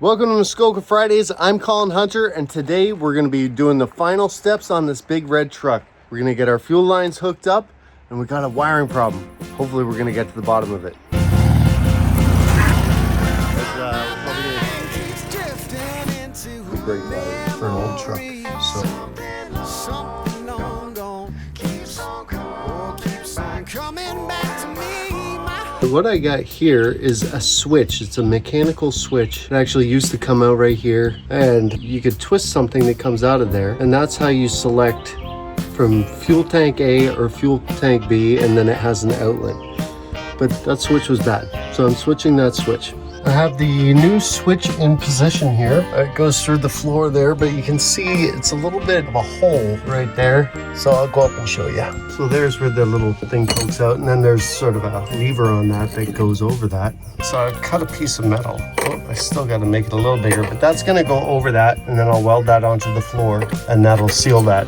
Welcome to Muskoka Fridays. I'm Colin Hunter, and today we're going to be doing the final steps on this big red truck. We're going to get our fuel lines hooked up, and we got a wiring problem. Hopefully we're going to get to the bottom of it. Great value for an old truck. So what I got here is a switch. It's a mechanical switch. It actually used to come out right here, and you could twist something that comes out of there, and that's how you select from fuel tank A or fuel tank B, and then it has an outlet. But that switch was bad, so I'm switching that switch. I have the new switch in position here. It goes through the floor there, but you can see it's a little bit of a hole right there. So I'll go up and show you. So there's where the little thing pokes out, and then there's sort of a lever on that that goes over that. So I've cut a piece of metal. Oh, I still got to make it a little bigger, but that's going to go over that, and then I'll weld that onto the floor, and that'll seal that.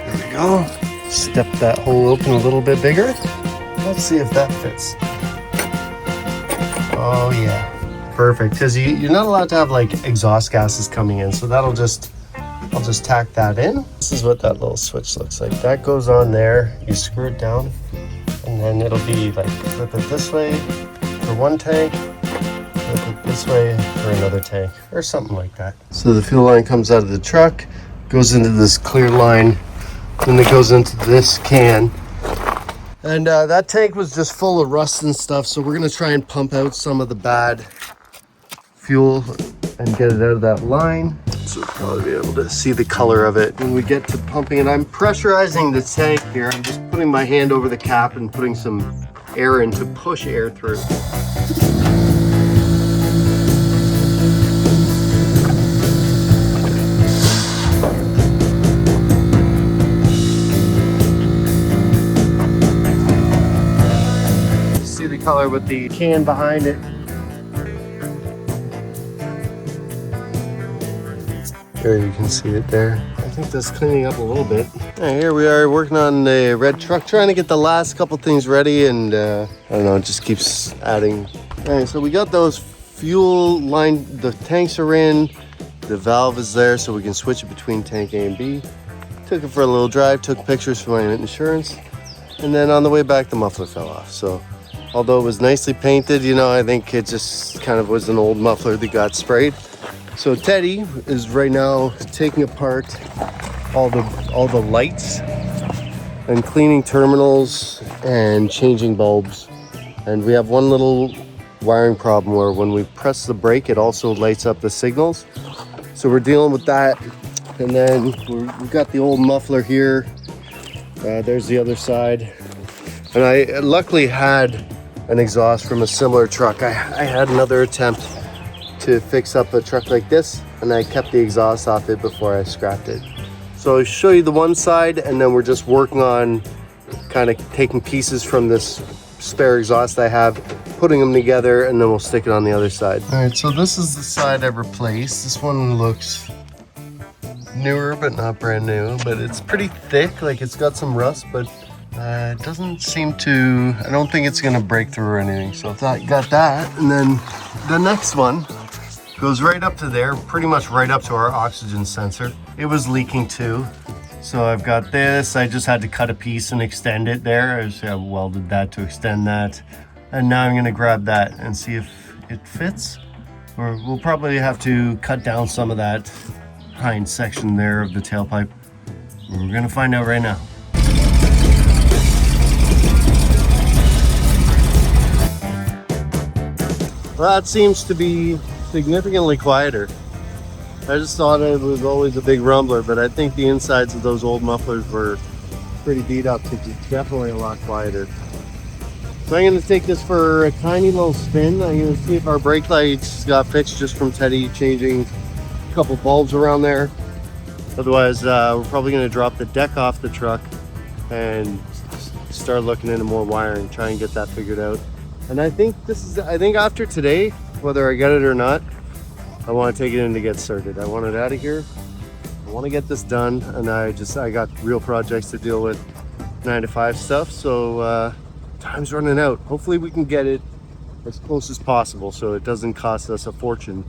There we go. Step that hole open a little bit bigger. Let's see if that fits. Oh yeah, perfect. Because you're not allowed to have like exhaust gases coming in, so I'll just tack that in. This is what that little switch looks like. That goes on there. You screw it down, and then it'll be like flip it this way for one tank, flip it this way for another tank, or something like that. So the fuel line comes out of the truck, goes into this clear line. Then it goes into this can, and that tank was just full of rust and stuff, so we're gonna try and pump out some of the bad fuel and get it out of that line. So we'll probably be able to see the color of it when we get to pumping it. I'm pressurizing the tank here. I'm just putting my hand over the cap and putting some air in to push air through. Color with the can behind it. There you can see it there. I think that's cleaning up a little bit. Right, here we are working on the red truck, trying to get the last couple things ready, and I don't know, it just keeps adding. All right, so we got those fuel line, the tanks are in, the valve is there so we can switch it between tank A and B. Took it for a little drive, took pictures for my insurance, and then on the way back the muffler fell off. So although it was nicely painted, you know, I think it just kind of was an old muffler that got sprayed. So Teddy is right now taking apart all the lights and cleaning terminals and changing bulbs. And we have one little wiring problem where when we press the brake, it also lights up the signals. So we're dealing with that. And then we've got the old muffler here. There's the other side. And I luckily had an exhaust from a similar truck. I had another attempt to fix up a truck like this, and I kept the exhaust off it before I scrapped it. So I'll show you the one side, and then we're just working on kind of taking pieces from this spare exhaust I have, putting them together, and then we'll stick it on the other side. All right, so this is the side I replaced. This one looks newer, but not brand new, but it's pretty thick. Like, it's got some rust, but it doesn't seem to, I don't think it's gonna break through or anything. So I got that. And then the next one goes right up to there, pretty much right up to our oxygen sensor. It was leaking too. So I've got this, I just had to cut a piece and extend it there. I welded that to extend that. And now I'm gonna grab that and see if it fits. Or we'll probably have to cut down some of that hind section there of the tailpipe. We're gonna find out right now. Well, that seems to be significantly quieter. I just thought it was always a big rumbler, but I think the insides of those old mufflers were pretty beat up, because it's definitely a lot quieter. So I'm going to take this for a tiny little spin. I'm going to see if our brake lights got fixed just from Teddy changing a couple bulbs around there. Otherwise, we're probably going to drop the deck off the truck and start looking into more wiring, try and get that figured out. And I think after today, whether I get it or not, I want to take it in to get started. I want it out of here. I want to get this done, and I got real projects to deal with, 9 to 5 stuff. So time's running out. Hopefully we can get it as close as possible so it doesn't cost us a fortune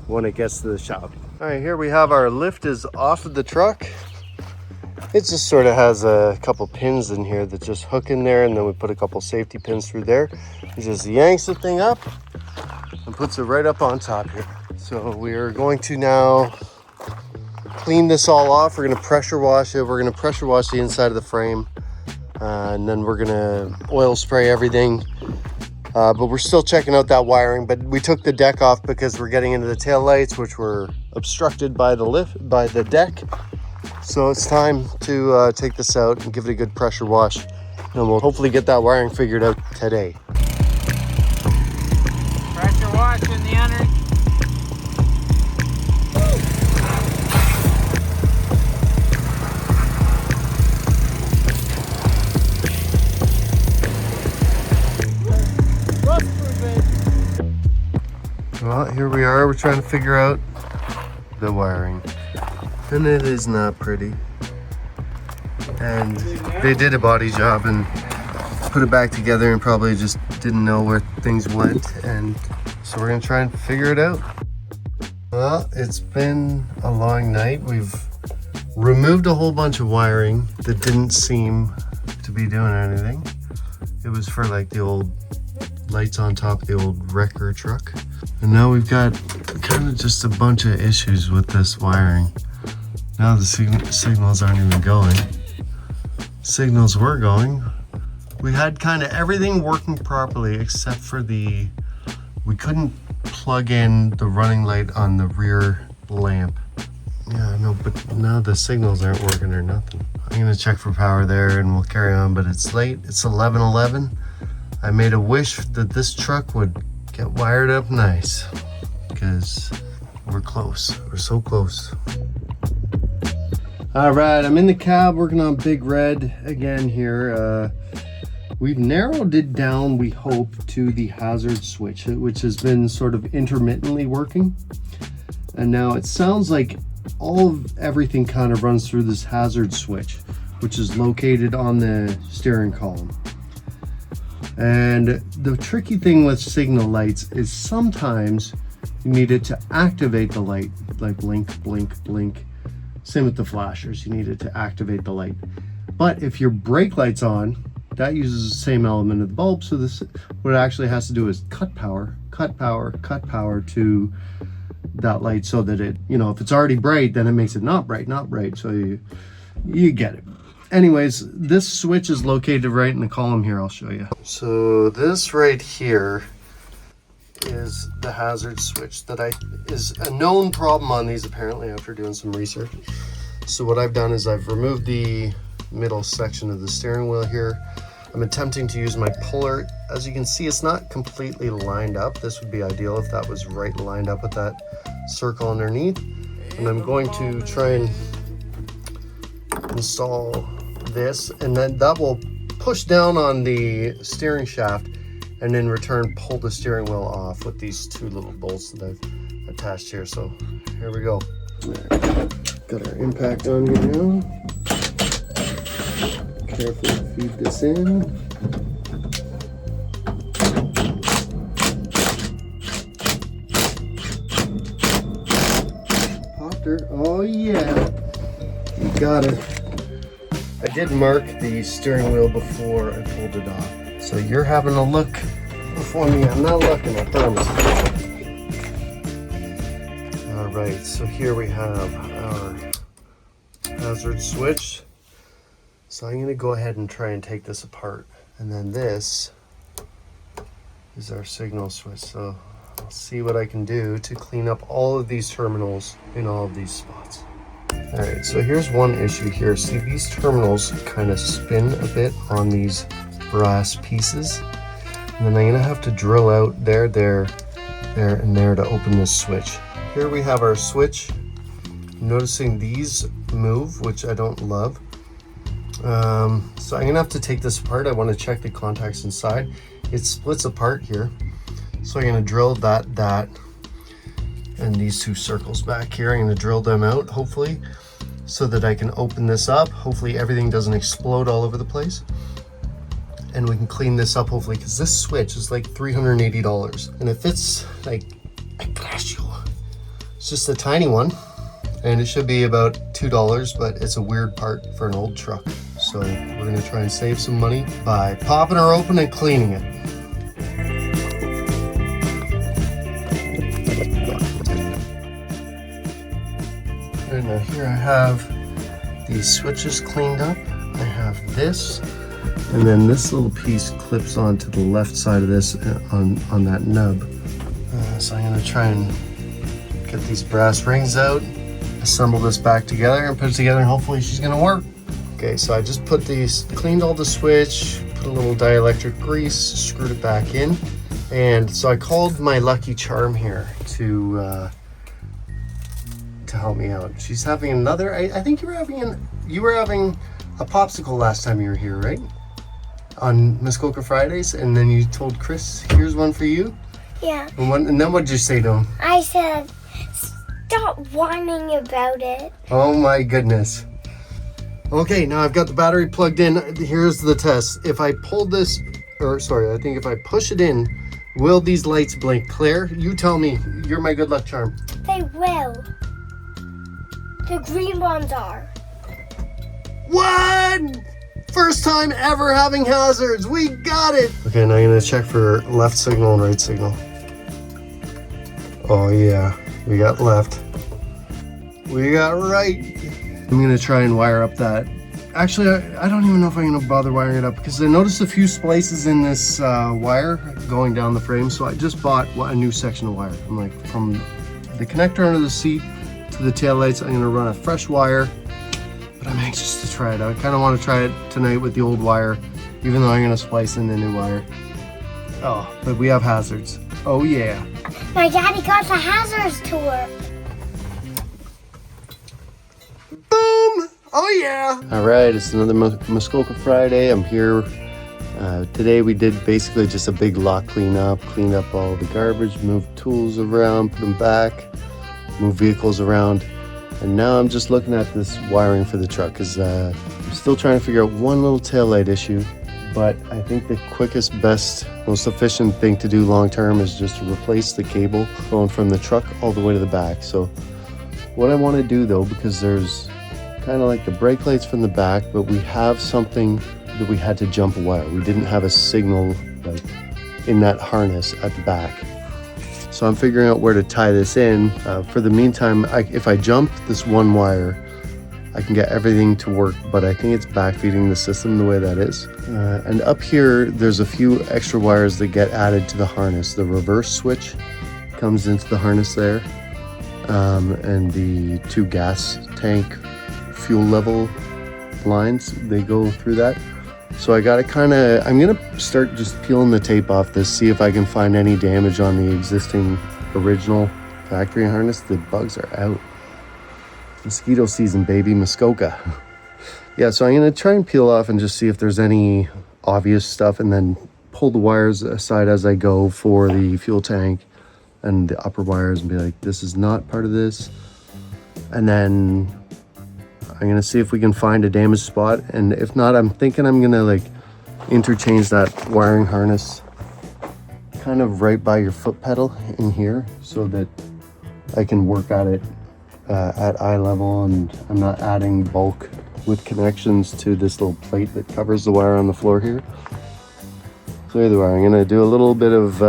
when it gets to the shop. All right, here we have our lift is off of the truck. It just sort of has a couple pins in here that just hook in there, and then we put a couple safety pins through there. It just yanks the thing up and puts it right up on top here. So we are going to now clean this all off. We're going to pressure wash it. We're going to pressure wash the inside of the frame, and then we're going to oil spray everything. But we're still checking out that wiring. But we took the deck off because we're getting into the tail lights, which were obstructed by the deck. So it's time to take this out and give it a good pressure wash, and we'll hopefully get that wiring figured out today. Pressure wash in the under. Well, here we are. We're trying to figure out the wiring, and it is not pretty. And they did a body job and put it back together and probably just didn't know where things went, and so we're gonna try and figure it out. Well, it's been a long night. We've removed a whole bunch of wiring that didn't seem to be doing anything. It was for like the old lights on top of the old wrecker truck. And now we've got kind of just a bunch of issues with this wiring. Now the signals aren't even going. Signals were going. We had kind of everything working properly except for we couldn't plug in the running light on the rear lamp. Yeah, no, but now the signals aren't working or nothing. I'm gonna check for power there and we'll carry on, but it's late. It's 11:11. I made a wish that this truck would get wired up nice because we're close. We're so close. All right, I'm in the cab working on Big Red again here. We've narrowed it down, we hope, to the hazard switch, which has been sort of intermittently working. And now it sounds like everything kind of runs through this hazard switch, which is located on the steering column. And the tricky thing with signal lights is sometimes you need it to activate the light, like blink, blink, blink. Same with the flashers, you need it to activate the light. But if your brake light's on, that uses the same element of the bulb. So what it actually has to do is cut power to that light so that it, if it's already bright, then it makes it not bright. So you get it. Anyways, this switch is located right in the column here. I'll show you. So this right here is the hazard switch that is a known problem on these apparently after doing some research. So what I've done is I've removed the middle section of the steering wheel here. I'm attempting to use my puller. As you can see, it's not completely lined up. This would be ideal if that was right lined up with that circle underneath. And I'm going to try and install this, and then that will push down on the steering shaft and in return pull the steering wheel off with these two little bolts that I've attached here. So here we go. Got our impact on here now. Carefully feed this in. Popped her. Oh yeah, you got it. I did mark the steering wheel before I pulled it off. So you're having a look before me. I'm not looking, I promise. All right, so here we have our hazard switch. So I'm gonna go ahead and try and take this apart. And then this is our signal switch. So I'll see what I can do to clean up all of these terminals in all of these spots. All right, so here's one issue here. See, these terminals kind of spin a bit on these brass pieces. And then I'm gonna have to drill out there, and there to open this switch. Here we have our switch. Noticing these move, which I don't love. So I'm gonna have to take this apart. I want to check the contacts inside. It splits apart here. So I'm gonna drill that, and these two circles back here. I'm gonna drill them out, hopefully, so that I can open this up. Hopefully everything doesn't explode all over the place. and we can clean this up hopefully, because this switch is like $380 and it fits like a Casio. It's just a tiny one and it should be about $2, but it's a weird part for an old truck. So we're gonna try and save some money by popping her open and cleaning it. Right now here I have these switches cleaned up. I have this, and then this little piece clips onto the left side of this on that nub. So I'm gonna try and get these brass rings out, assemble this back together and put it together, and hopefully she's gonna work. Okay, so I just cleaned all the switch, put a little dielectric grease, screwed it back in. And so I called my lucky charm here to help me out. She's having another, I think you were having a popsicle last time you were here, right? On Muskoka Fridays, and then you told Chris, here's one for you? Yeah. And then what did you say to him? I said, stop whining about it. Oh my goodness. Okay, now I've got the battery plugged in. Here's the test. If I pull this, or sorry, I think if I push it in, will these lights blink? Claire, you tell me. You're my good luck charm. They will. The green ones are. What? First time ever having hazards. We got it. Okay, now I'm gonna check for left signal and right signal. Oh yeah, we got left. We got right. I'm gonna try and wire up that. Actually, I don't even know if I'm gonna bother wiring it up, because I noticed a few splices in this wire going down the frame. So I just bought a new section of wire. I'm like, from the connector under the seat to the taillights, I'm gonna run a fresh wire. But I'm anxious to try it. I kind of want to try it tonight with the old wire, even though I'm gonna splice in the new wire. Oh, but we have hazards. Oh yeah. My daddy got the hazards to work. Boom! Oh yeah! All right, it's another Muskoka Friday. I'm here. Today we did basically just a big lot cleanup, cleaned up all the garbage, moved tools around, put them back, moved vehicles around. And now I'm just looking at this wiring for the truck, because I'm still trying to figure out one little taillight issue. But I think the quickest, best, most efficient thing to do long term is just to replace the cable going from the truck all the way to the back. So what I want to do though, because there's kind of like the brake lights from the back, but we have something that we had to jump a wire. We didn't have a signal like in that harness at the back. So I'm figuring out where to tie this in. For the meantime, if I jump this one wire, I can get everything to work, but I think it's backfeeding the system the way that is. And up here, there's a few extra wires that get added to the harness. The reverse switch comes into the harness there, and the two gas tank fuel level lines, they go through that. So I gotta I'm gonna start just peeling the tape off this, see if I can find any damage on the existing original factory harness. The bugs are out. Mosquito season, baby, Muskoka. Yeah, so I'm gonna try and peel off and just see if there's any obvious stuff, and then pull the wires aside as I go for the fuel tank and the upper wires, and be like, this is not part of this. And then I'm gonna see if we can find a damaged spot, and if not, I'm thinking I'm gonna like interchange that wiring harness kind of right by your foot pedal in here, so that I can work at it at eye level, and I'm not adding bulk with connections to this little plate that covers the wire on the floor here. So either way, I'm gonna do a little bit of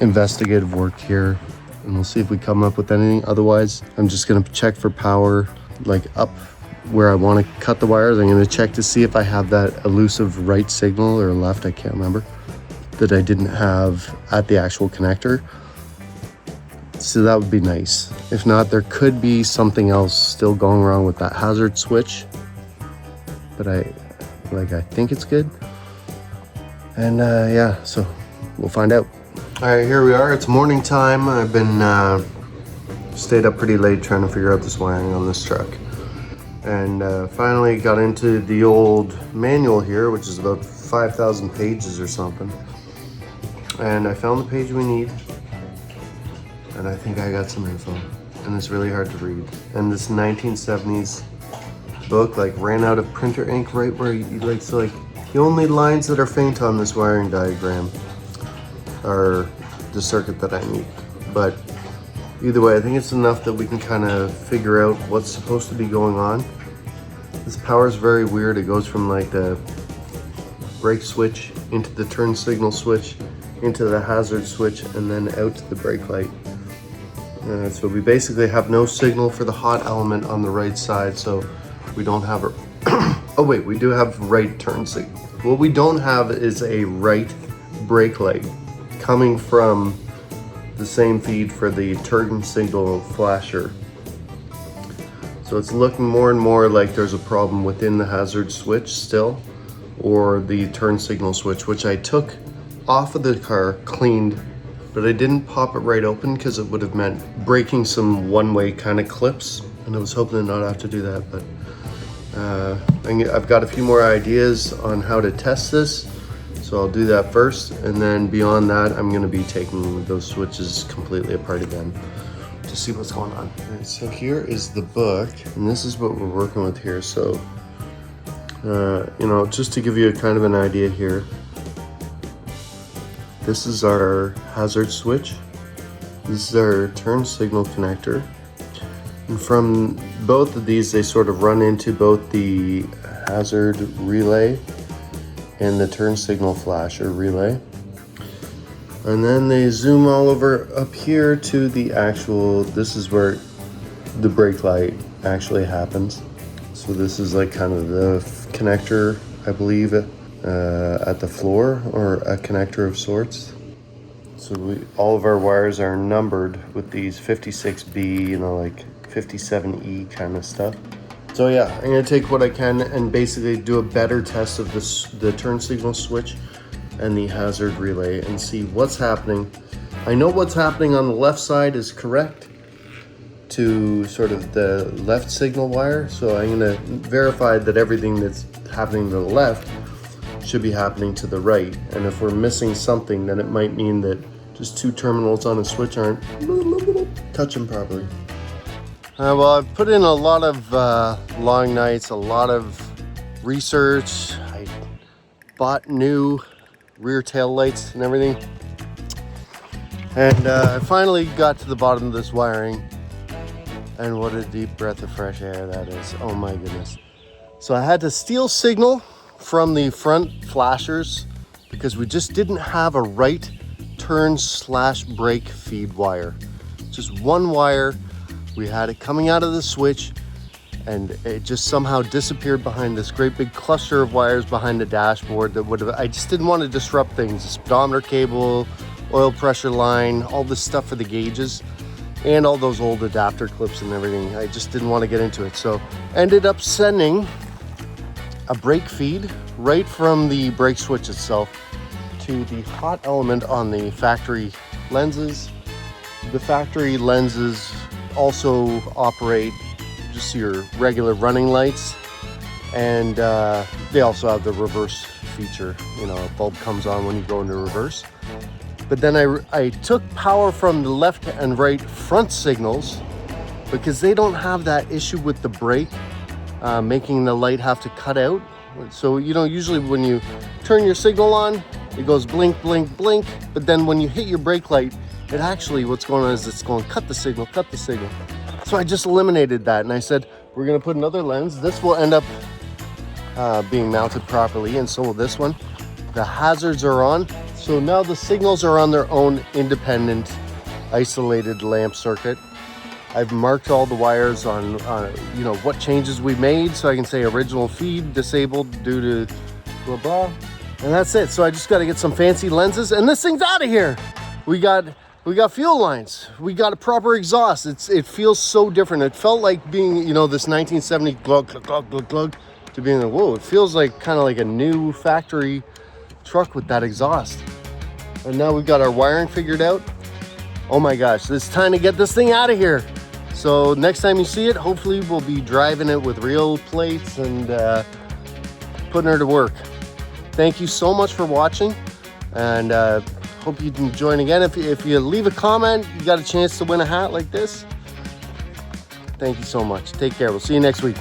investigative work here, and we'll see if we come up with anything. Otherwise, I'm just gonna check for power, like up where I want to cut the wires. I'm going to check to see if I have that elusive right signal or left, I can't remember, that I didn't have at the actual connector. So that would be nice. If not, there could be something else still going wrong with that hazard switch, but I think it's good. And yeah, so we'll find out. All right, here we are. It's morning time. I've been stayed up pretty late trying to figure out this wiring on this truck, and finally got into the old manual here, which is about 5,000 pages or something, and I found the page we need, and I think I got some info, and it's really hard to read. And this 1970s book like ran out of printer ink right where you like, so like The only lines that are faint on this wiring diagram are the circuit that I need. But either way, I think it's enough that we can kind of figure out what's supposed to be going on. This power is very weird. It goes from like the brake switch into the turn signal switch, into the hazard switch, and then out to the brake light. So we basically have no signal for the hot element on the right side, so we don't have a oh wait, we do have right turn signal. What we don't have is a right brake light coming from the same feed for the turn signal flasher. So it's looking more and more like there's a problem within the hazard switch still, or the turn signal switch, which I took off of the car, cleaned, but I didn't pop it right open because it would have meant breaking some one-way kind of clips, and I was hoping to not have to do that. But I've got a few more ideas on how to test this, so I'll do that first, and then beyond that I'm going to be taking those switches completely apart again to see what's going on. All right, so here is the book, and this is what we're working with here. So you know, just to give you a kind of an idea here, this is our hazard switch, this is our turn signal connector, and from both of these they sort of run into both the hazard relay and the turn signal flasher relay, and then they zoom all over up here to the actual, this is where the brake light actually happens. So this is like kind of the connector, I believe, at the floor, or a connector of sorts. So all of our wires are numbered with these 56B, you know, like 57E kind of stuff. So yeah, I'm gonna take what I can and basically do a better test of the turn signal switch and the hazard relay and see what's happening. I know what's happening on the left side is correct to sort of the left signal wire, so I'm gonna verify that everything that's happening to the left should be happening to the right. And if we're missing something, then it might mean that just two terminals on a switch aren't touching properly. Well, I've put in a lot of long nights, a lot of research. I bought new rear tail lights and everything. And I finally got to the bottom of this wiring. And what a deep breath of fresh air that is. Oh my goodness. So I had to steal signal from the front flashers because we just didn't have a right turn/brake feed wire. Just one wire. We had it coming out of the switch, and it just somehow disappeared behind this great big cluster of wires behind the dashboard that would have, I just didn't want to disrupt things. The speedometer cable, oil pressure line, all this stuff for the gauges, and all those old adapter clips and everything. I just didn't want to get into it. So ended up sending a brake feed right from the brake switch itself to the hot element on the factory lenses. The factory lenses also operate just your regular running lights, and they also have the reverse feature. You know, a bulb comes on when you go into reverse. But then I took power from the left and right front signals because they don't have that issue with the brake making the light have to cut out. So, you know, usually when you turn your signal on, it goes blink, blink, blink. But then when you hit your brake light, it actually, what's going on is it's going cut the signal, cut the signal. So I just eliminated that, and I said, we're gonna put another lens. This will end up being mounted properly, and so will this one. The hazards are on. So now the signals are on their own independent, isolated lamp circuit. I've marked all the wires on, you know, what changes we made, so I can say original feed disabled due to blah, blah. And that's it. So I just got to get some fancy lenses, and this thing's out of here. We got fuel lines. We got a proper exhaust. It feels so different. It felt like being, you know, this 1970 glug, glug, glug, glug, glug, to being like, whoa, it feels like kind of like a new factory truck with that exhaust. And now we've got our wiring figured out. Oh my gosh, it's time to get this thing out of here. So next time you see it, hopefully we'll be driving it with real plates and putting her to work. Thank you so much for watching, and hope you can join again. If you leave a comment, you got a chance to win a hat like this. Thank you so much. Take care. We'll see you next week.